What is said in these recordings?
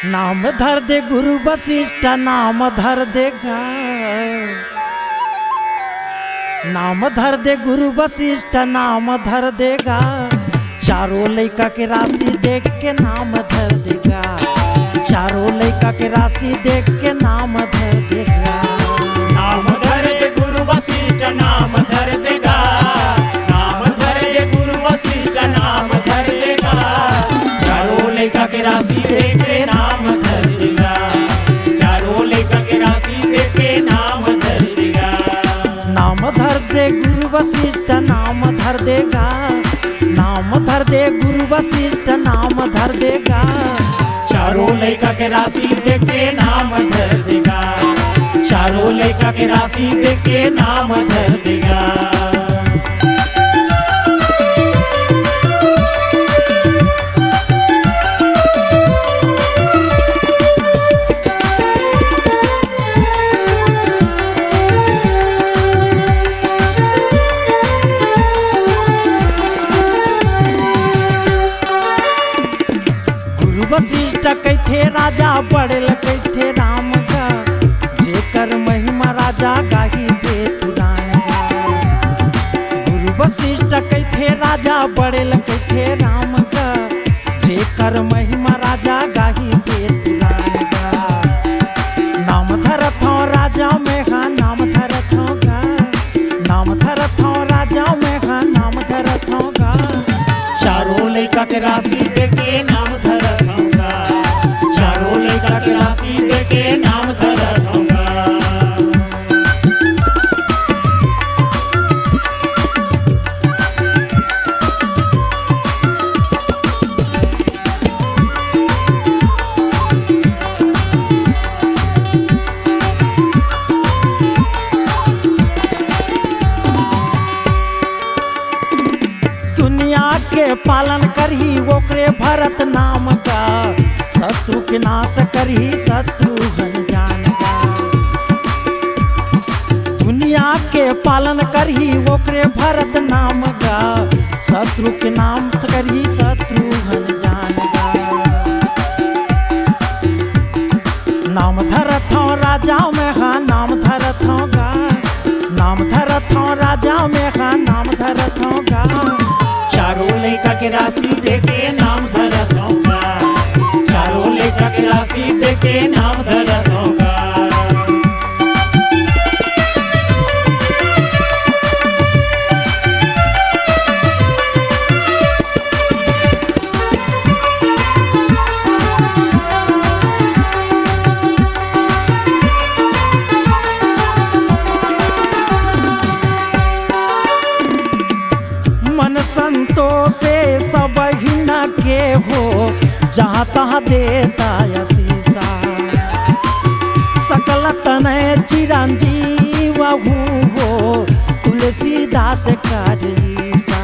नाम धर दे गुरु वशिष्ठ नाम धर देगा, नाम धर दे गुरु वशिष्ठ नाम धर देगा, चारों लड़का के राशि देख के नाम धर देगा, चारों लड़का के राशि देख के नाम धर देगा। नाम धर दे गुरु वशिष्ठ नाम धर देगा, नाम धर दे गुरु वशिष्ठ नाम धर देगा, चारों लड़का के राशि देख के नाम धर देगा, चारों लड़का के राशि देख के नाम धर देगा। नाम धर दे गुरु वशिष्ठ नाम धर देगा, नाम धर दे गुरु वशिष्ठ नाम धर देगा, चारों लड़का के राशि देख के नाम धर देगा, चारों लड़का के राशि देख के नाम धर देगा। वशिष्ठ कैथे राजा बड़े कैथे राम का, जेकर महिमा राजा गाही बेतुरान का। गुरु वशिष्ठ कैथे राजा बड़े कैथे राम का, जेकर महिमा राजा गाही बेतुरान का। नाम धरत हूँ राजा में हाँ नाम धरत होगा, नाम धरत हूँ राजा में हाँ नाम धरत होगा, चारों लड़का के राशि देख के नाम धरत होगा, चारों लड़का के राशि देख के नाम धरत होगा। दुनिया के पालन करही ओकरे भरत नाम का, शत्रु के नाश करही शत्रुघ्न जान का। दुनिया के पालन करही ओकरे भरत नाम का, शत्रु के नाम करही शत्रुघ्न जान का। नाम धरत हूँ राजा में हाँ नाम धरत होगा, नाम धरत हूँ राजा में हाँ नाम धरत होगा, चारों लड़का के राशि देख के नाम धरत होगा, चारों लड़का के राशि देख के नाम धरत होगा। मन संतोषे सब हिना के हो, जहाँ तहाँ देता आशीषा। सकल तनय चिरंजीव हो, तुलसीदास काजलीसा।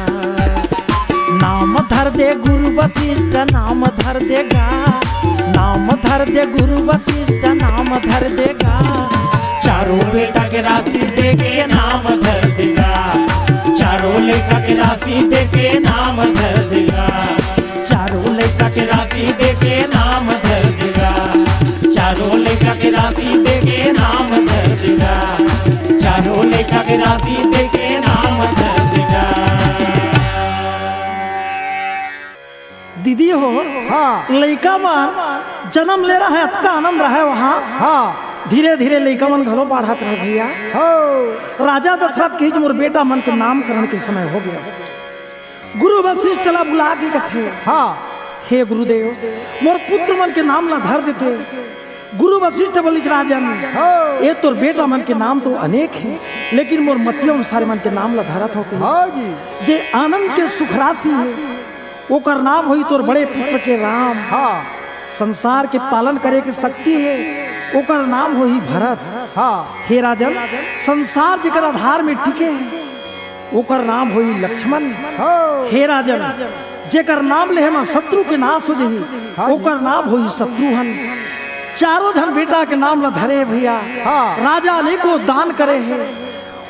नाम धर दे गुरु वशिष्ठ नाम धर देगा, नाम धर दे गुरु वशिष्ठ नाम धर देगा, चारों बेटा के राशि देख के नाम धर देगा, चारों लड़का के राशि देख के नाम धर देगा, चारों लड़का के राशि देख के नाम धर देगा, चारों लड़का के राशि देख के नाम धर देगा, चारों लड़का के राशि देख के नाम धर देगा। दीदी हो हाँ लड़का में जन्म ले रहा है अतका आनंद रहा है वहाँ। हाँ धीरे धीरे लड़का मन घलो बढ़त रहे भैया। हो राजा दशरथ के मोर बेटा मन के नामकरण के समय हो गया। गुरु वशिष्ठ ला बुला के कथे हाँ हे गुरुदेव मोर पुत्र मन के नाम ला धर देते। गुरु वशिष्ठ बोली राजन ये तोर बेटा मन के नाम तो अनेक है, लेकिन मोर मतियों अनुसार मन के नाम ला धरत हो हाँ जी जे आनंद के सुख राशि है ओकर नाम होई तोर बड़े पुत्र के राम। हाँ संसार के पालन करे के शक्ति है ओकर नाम होई भरत। हाँ हे राजन संसार जेकर आधार में टिके ओकर नाम होई लक्ष्मण। हो हे राजन जेकर नाम ले हम शत्रु के नाश हो जही ओकर नाम होई शत्रुघ्न। चारों धन बेटा के नाम ला धरे भैया। हाँ। राजा अनेको दान करे है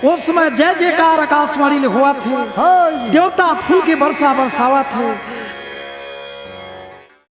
उस समय जय जयकार आकाशवाणी ले हुआ थे, हाँ जी देवता फूल के वर्षा बरसावा थे,